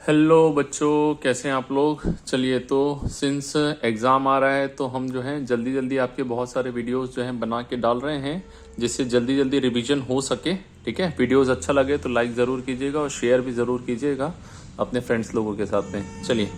Hello बच्चों, कैसे हैं आप लोग। चलिए, तो सिंस एग्ज़ाम आ रहा है तो हम जो है जल्दी जल्दी आपके बहुत सारे वीडियोस जो हैं बना के डाल रहे हैं जिससे जल्दी जल्दी रिवीजन हो सके। ठीक है, वीडियोस अच्छा लगे तो लाइक ज़रूर कीजिएगा और शेयर भी ज़रूर कीजिएगा अपने फ्रेंड्स लोगों के साथ में। चलिए,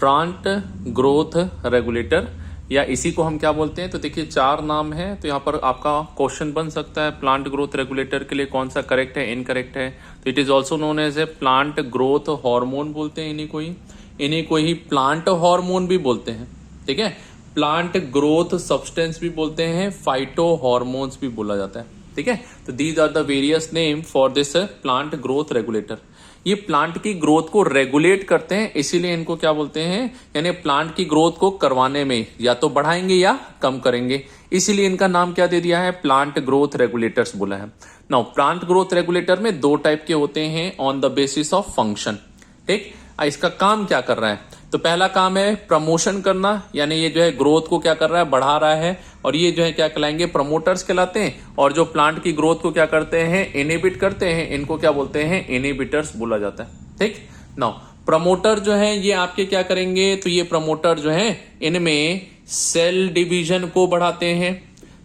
प्लांट ग्रोथ रेगुलेटर या इसी को हम क्या बोलते हैं, तो देखिए 4 नाम है। तो यहाँ पर आपका क्वेश्चन बन सकता है प्लांट ग्रोथ रेगुलेटर के लिए कौन सा करेक्ट है, इनकरेक्ट है। तो it is also known as a plant growth hormone बोलते हैं इन्हीं को ही प्लांट हार्मोन भी बोलते हैं। ठीक है, प्लांट ग्रोथ सब्सटेंस भी बोलते हैं, फाइटो हार्मोन्स भी बोला जाता है। ठीक है, तो these are the various name for this plant growth regulator. ये प्लांट की ग्रोथ को रेगुलेट करते हैं, इसीलिए इनको क्या बोलते हैं, यानी प्लांट की ग्रोथ को करवाने में या तो बढ़ाएंगे या कम करेंगे, इसीलिए इनका नाम क्या दे दिया है, प्लांट ग्रोथ रेगुलेटर्स बोला है। नाउ प्लांट ग्रोथ रेगुलेटर में 2 टाइप के होते हैं on the basis of function. ठीक, इसका काम क्या कर रहा है, तो पहला काम है प्रमोशन करना, यानी ये जो है ग्रोथ को क्या कर रहा है, बढ़ा रहा है, और ये जो है क्या कहलाएंगे, प्रमोटर्स कहलाते हैं। और जो प्लांट की ग्रोथ को क्या करते हैं, इनहिबिट करते हैं, इनको क्या बोलते हैं, इनहिबिटर्स बोला जाता है। ठीक, नाउ प्रमोटर जो है ये आपके क्या करेंगे, तो ये प्रमोटर जो है इनमें सेल डिवीजन को बढ़ाते हैं।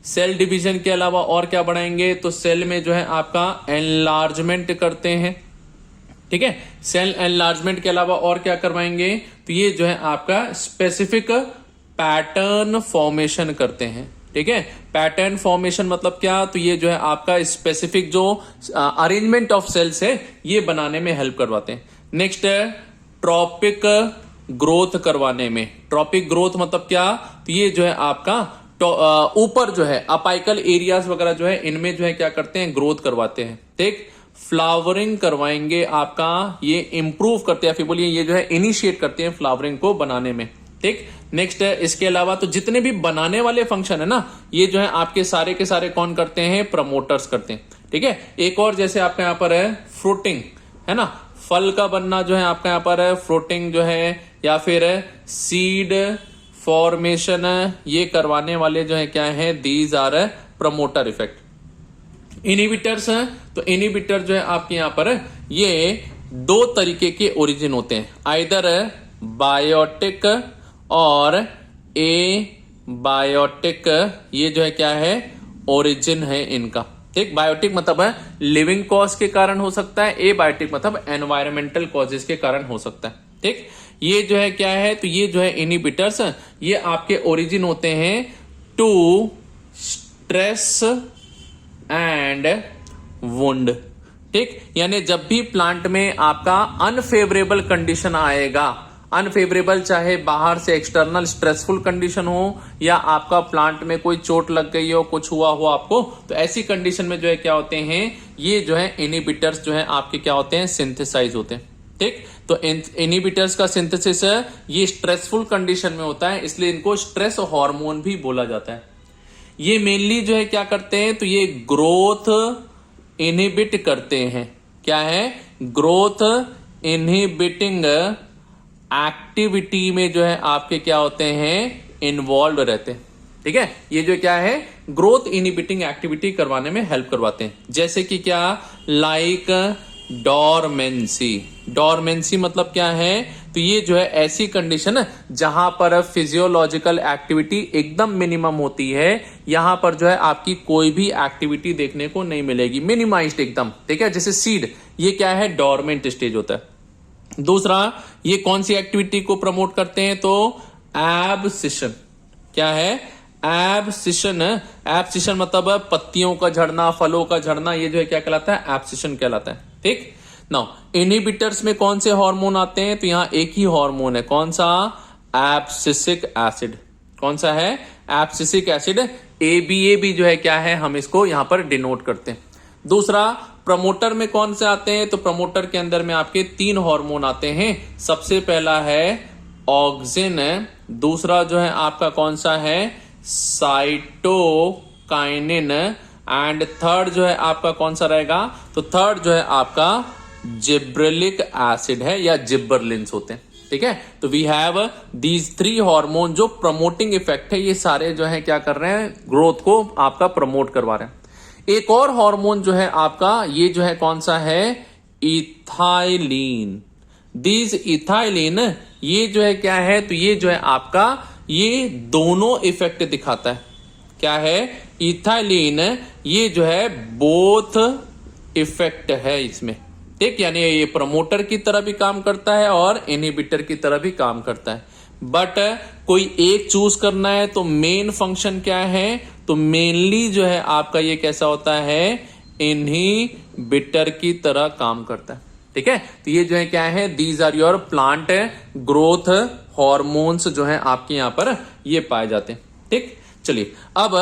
सेल डिवीजन के अलावा और क्या बढ़ाएंगे, तो सेल में जो है आपका एनलार्जमेंट करते हैं। ठीक है, सेल एनलार्जमेंट के अलावा और क्या करवाएंगे, तो ये जो है आपका स्पेसिफिक पैटर्न फॉर्मेशन करते हैं। ठीक है, पैटर्न फॉर्मेशन मतलब क्या, तो ये जो है आपका स्पेसिफिक जो अरेंजमेंट ऑफ सेल्स है ये बनाने में हेल्प करवाते हैं। नेक्स्ट है ट्रॉपिक ग्रोथ करवाने में। ट्रॉपिक ग्रोथ मतलब क्या, तो ये जो है आपका ऊपर जो है अपाइकल एरियाज वगैरह जो है इनमें जो है क्या करते हैं, ग्रोथ करवाते हैं। ठीक, फ्लावरिंग करवाएंगे आपका, ये इंप्रूव करते हैं, फिर बोलिए ये जो है इनिशिएट करते हैं फ्लावरिंग को बनाने में। ठीक, नेक्स्ट है इसके अलावा तो जितने भी बनाने वाले फंक्शन है ना, ये जो है आपके सारे के सारे कौन करते हैं, प्रमोटर्स करते हैं। ठीक है, एक और जैसे आपका यहाँ पर है फ्रूटिंग, है ना, फल का बनना जो है आपका यहाँ पर है फ्रूटिंग जो है, या फिर सीड फॉर्मेशन, ये करवाने वाले जो है क्या है, these are promoter effect. Inhibitors हैं, तो इनहिबिटर जो है आपके यहां पर ये 2 तरीके के ओरिजिन होते हैं, आइदर बायोटिक और ए बायोटिक, ये जो है क्या है, ओरिजिन है इनका। ठीक, बायोटिक मतलब है लिविंग कॉज के कारण हो सकता है, ए बायोटिक मतलब एनवायरमेंटल कॉजेस के कारण हो सकता है। ठीक, ये जो है क्या है, तो ये जो है इनहिबिटर्स ये आपके ओरिजिन होते हैं टू स्ट्रेस एंड वुंड। ठीक, यानी जब भी प्लांट में आपका अनफेवरेबल कंडीशन आएगा, अनफेवरेबल चाहे बाहर से एक्सटर्नल स्ट्रेसफुल कंडीशन हो या आपका प्लांट में कोई चोट लग गई हो, कुछ हुआ हो आपको, तो ऐसी कंडीशन में जो है क्या होते हैं, ये जो है इनहिबिटर्स जो है आपके क्या होते हैं, सिंथेसाइज होते हैं। ठीक, तो इनहिबिटर्स का सिंथेसिस ये स्ट्रेसफुल कंडीशन में होता है, इसलिए इनको स्ट्रेस हार्मोन भी बोला जाता है। ये मेनली जो है क्या करते हैं, तो ये ग्रोथ इनहिबिट करते हैं। क्या है, ग्रोथ इनहिबिटिंग एक्टिविटी में जो है आपके क्या होते हैं, इन्वॉल्व रहते हैं। ठीक है, ये जो क्या है, ग्रोथ इनहिबिटिंग एक्टिविटी करवाने में हेल्प करवाते हैं। जैसे कि क्या, लाइक डोरमेंसी। डोरमेंसी मतलब क्या है, तो ये जो है ऐसी कंडीशन जहां पर फिजियोलॉजिकल एक्टिविटी एकदम मिनिमम होती है, यहां पर जो है आपकी कोई भी एक्टिविटी देखने को नहीं मिलेगी, मिनिमाइज्ड एकदम। ठीक है, जैसे सीड, ये क्या है, डोरमेंट स्टेज होता है। दूसरा, ये कौन सी एक्टिविटी को प्रमोट करते हैं, तो एब्सिशन। क्या है, एब्सिशन। एब्सिशन मतलब पत्तियों का झड़ना, फलों का झड़ना, ये जो है क्या कहलाता है, एब्सिशन कहलाता है। ठीक, नाउ इनहिबिटर्स में कौन से हार्मोन आते हैं, तो यहां एक ही हार्मोन है, कौन सा, एब्सिसिक एसिड। कौन सा है, एब्सिसिक एसिड। एबीए भी जो है क्या है, हम इसको यहां पर डिनोट करते हैं। दूसरा, प्रमोटर में कौन से आते हैं, तो प्रमोटर के अंदर में आपके 3 हार्मोन आते हैं। सबसे पहला है ऑक्सिन, दूसरा जो है आपका कौन सा है, साइटोकाइनिन, एंड थर्ड जो है आपका कौन सा रहेगा, तो थर्ड जो है आपका जिब्रेलिक एसिड है या जिब्बरलिन्स होते हैं। ठीक है, तो वी हैव दीज 3 हार्मोन जो प्रमोटिंग इफेक्ट है, ये सारे जो है क्या कर रहे हैं, ग्रोथ को आपका प्रमोट करवा रहे हैं। एक और हार्मोन जो है आपका, ये जो है कौन सा है, इथाइलिन। दीज इथाइलिन, ये जो है क्या है, तो ये जो है आपका ये दोनों इफेक्ट दिखाता है। क्या है, इथाइलिन ये जो है बोथ इफेक्ट है इसमें, ठीक, यानी ये प्रमोटर की तरह भी काम करता है और इनहिबिटर की तरह भी काम करता है। बट कोई एक चूज करना है तो मेन फंक्शन क्या है, तो मेनली जो है आपका ये कैसा होता है, इनहिबिटर की तरह काम करता है, ठीक है। तो ये जो है क्या है, these are your plant growth hormones जो है आपके यहां पर ये पाए जाते हैं, ठीक। चलिए अब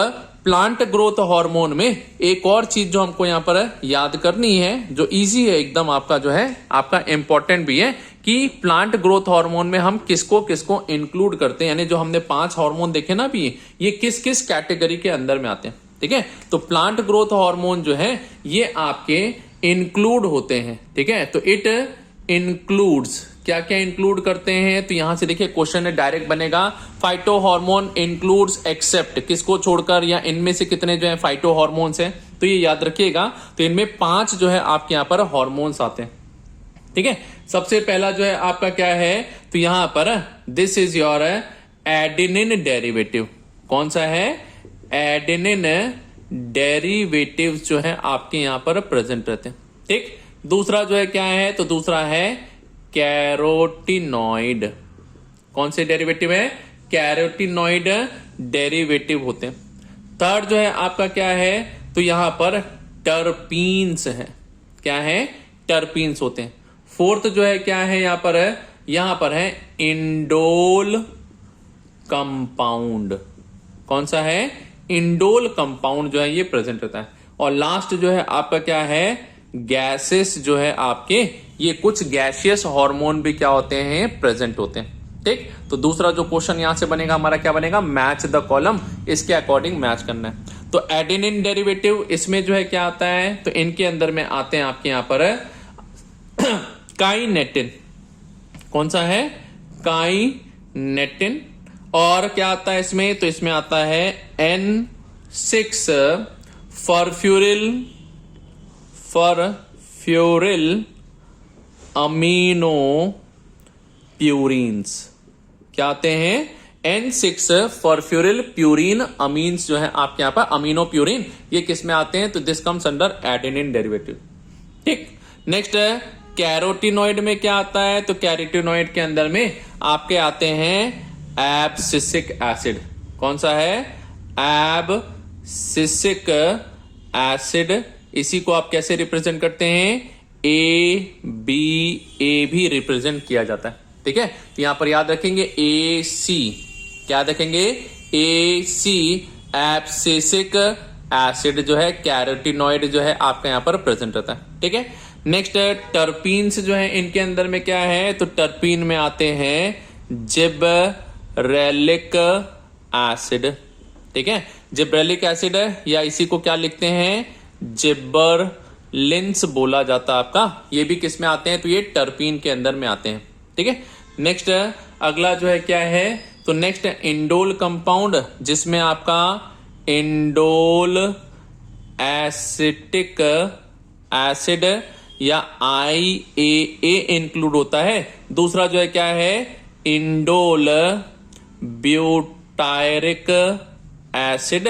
प्लांट ग्रोथ हार्मोन में एक और चीज जो हमको यहां पर याद करनी है, जो इजी है एकदम, आपका जो है आपका इंपॉर्टेंट भी है, कि प्लांट ग्रोथ हार्मोन में हम किसको किसको इंक्लूड करते हैं, यानी जो हमने 5 हार्मोन देखे ना अभी, ये किस किस कैटेगरी के अंदर में आते हैं, ठीक है। तो प्लांट ग्रोथ हार्मोन जो है ये आपके इंक्लूड होते हैं, ठीक है। तो इट इंक्लूड्स, क्या क्या इंक्लूड करते हैं, तो यहां से देखिए क्वेश्चन डायरेक्ट बनेगा, फाइटो हार्मोन इंक्लूड्स एक्सेप्ट, किसको छोड़कर, या इनमें से कितने जो है फाइटो हार्मोन्स हैं, तो ये याद रखिएगा। तो इनमें 5 जो है आपके यहां पर हार्मोन्स आते हैं, ठीक है। सबसे पहला जो है आपका क्या है, तो यहां पर this is your adenine derivative, कौन सा है, एडेनिन डेरिवेटिव जो है आपके यहां पर प्रेजेंट रहते हैं, ठीक। दूसरा जो है क्या है, तो दूसरा है कैरोटिनॉइड, कौन से डेरिवेटिव है, कैरोटिनॉइड डेरिवेटिव होते हैं। थर्ड जो है आपका क्या है, तो यहां पर टर्पीन्स है, क्या है, टर्पीन्स होते हैं। फोर्थ जो है क्या है, यहां पर है इंडोल कंपाउंड, कौन सा है, इंडोल कंपाउंड जो है ये प्रेजेंट रहता है। और लास्ट जो है आपका क्या है, गैसेस जो है आपके, ये कुछ गैसियस हार्मोन भी क्या होते हैं, प्रेजेंट होते हैं, ठीक। तो दूसरा जो क्वेश्चन यहां से बनेगा हमारा क्या बनेगा, मैच द कॉलम, इसके अकॉर्डिंग मैच करना है। तो एडेनिन डेरिवेटिव इसमें जो है क्या आता है, तो इनके अंदर में आते हैं आपके यहां पर काइनेटिन, कौन सा है, काइनेटिन। और क्या आता है इसमें, तो इसमें आता है N6 फॉरफ्यूरिल अमीनो प्यूरिन्स, क्या आते हैं, N6 फॉरफ्यूरिल प्यूरिन अमीन्स जो है आपके यहां पर अमीनो प्यूरिन, ये किस में आते हैं, तो this comes under adenine derivative, ठीक। नेक्स्ट कैरोटिनॉइड में क्या आता है, तो कैरोटिनॉइड के अंदर में आपके आते हैं एब्सिसिक एसिड, कौन सा है, एब्सिसिक एसिड। इसी को आप कैसे रिप्रेजेंट करते हैं, ए भी रिप्रेजेंट किया जाता है, ठीक है। तो यहां पर याद रखेंगे AC, क्या रखेंगे, AC एब्सिसिक एसिड जो है कैरोटिनॉइड जो है आपका यहां पर प्रेजेंट रहता है, ठीक है। नेक्स्ट टर्पीन्स जो है इनके अंदर में क्या है, तो टर्पीन में आते हैं जिबरेलिक एसिड, ठीक है। जिब्रेलिक एसिड है, या इसी को क्या लिखते हैं, जिबरलिंस बोला जाता है आपका, ये भी किस में आते हैं, तो ये टर्पीन के अंदर में आते हैं, ठीक है। नेक्स्ट अगला जो है क्या है, तो नेक्स्ट इंडोल कंपाउंड, जिसमें आपका इंडोल एसिटिक एसिड या IAA इंक्लूड होता है। दूसरा जो है क्या है, indole butyric acid,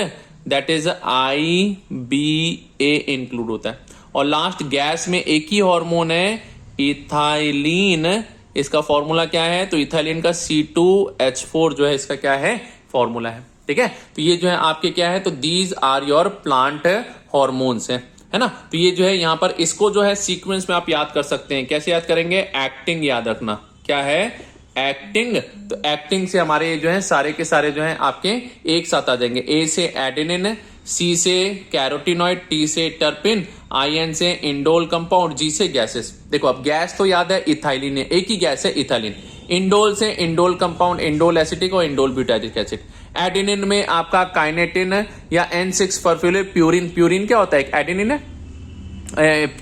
that is IBA include होता है। और लास्ट गैस में एक ही हार्मोन है, इथाइलिन, इसका फॉर्मूला क्या है, तो इथाइलिन का C2H4 जो है इसका क्या है, फॉर्मूला है, ठीक है। तो ये जो है आपके क्या है, तो these are your plant hormones है ना। तो ये जो है यहां पर इसको जो है सीक्वेंस में आप याद कर सकते हैं, कैसे याद करेंगे, एक्टिंग याद रखना, क्या है, एक्टिंग। तो एक्टिंग से हमारे जो है सारे के सारे जो है आपके एक साथ आ जाएंगे, A से एडेनिन, C से कैरोटिनॉइड, T से टर्पिन, IN से इंडोल कंपाउंड, G से गैसेस। देखो अब गैस तो याद है इथाइलिन है, एक ही गैस है इथाइलिन। इंडोल से इंडोल कंपाउंड, इंडोल एसिटिक और इंडोल ब्यूटाइरिक एसिड। एडेनिन में आपका काइनेटिन या N6 फॉरफ्यूरिल प्यूरिन, प्यूरिन क्या होता है, एक एडेनिन है,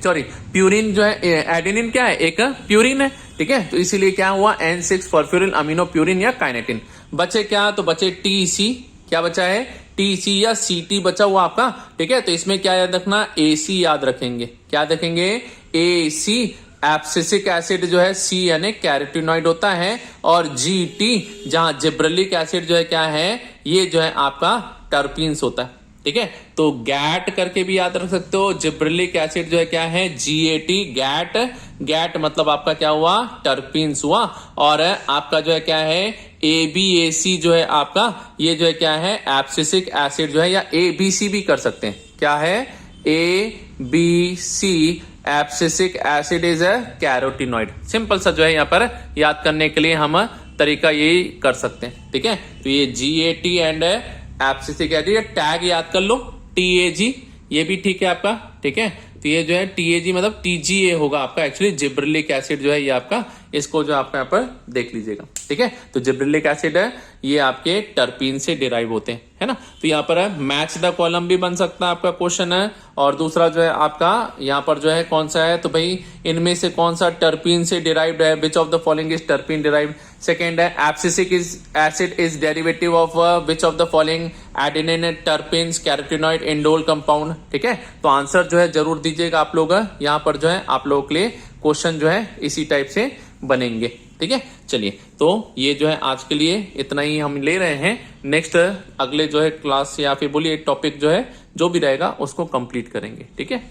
सॉरी प्यूरिन जो है, एडेनिन क्या है, एक प्यूरिन है, ठीक है। तो इसीलिए क्या हुआ, N6 फॉरफ्यूरिल अमीनो प्यूरिन या काइनेटिन। बचे क्या, तो बचे TC, क्या बचा है, TC या CT बचा हुआ आपका, ठीक है। तो इसमें क्या याद रखना, AC याद रखेंगे, क्या रखेंगे, AC एब्सिसिक एसिड जो है C यानी कैरोटीनॉइड होता है, और GT जहां जिब्रेलिक एसिड जो है क्या है, ये जो है आपका टर्पीन्स होता है। ठीक है, तो गैट करके भी याद रख सकते हो। जिब्रेलिक एसिड जो है क्या है, GAT, गैट। गैट मतलब आपका क्या हुआ, टर्पीन्स हुआ। और आपका जो है क्या है, ABAC जो है आपका, ये जो है क्या है, एब्सिसिक एसिड जो है, या ABC भी कर सकते हैं। क्या है, ABC abscisic acid is a carotenoid. Simple सा जो है यहाँ पर याद करने के लिए हम तरीका यही कर सकते हैं। ठीक है, तो ये GAT and abscisic acid, tag याद कर लो, TAG, ये भी ठीक है आपका। ठीक है, तो ये जो है TAG मतलब TGA होगा आपका, एक्चुअली जिब्रेलिक एसिड जो है ये आपका, इसको जो आपका यहाँ पर देख लीजिएगा। ठीक है, तो जिब्रेलिक एसिड है, ये आपके टर्पीन से डिराइव होते हैं, है ना। तो यहाँ पर है मैच द कॉलम भी बन सकता है आपका क्वेश्चन है। और दूसरा जो है आपका यहाँ पर जो है कौन सा है, तो भाई इनमें से कौन सा टर्पीन से डिराइव्ड है, which of the following is terpene derived. Second है abscisic acid is derivative of which of the following adenine terpenes carotenoid indole compound. ठीक है, तो आंसर जो है जरूर दीजिएगा आप लोग। यहाँ पर जो है आप लोगों के लिए क्वेश्चन जो है इसी टाइप से बनेंगे। ठीक है, चलिए, तो ये जो है आज के लिए इतना ही हम ले रहे हैं। नेक्स्ट अगले जो है क्लास या फिर बोलिए टॉपिक जो है जो भी रहेगा उसको कंप्लीट करेंगे। ठीक है।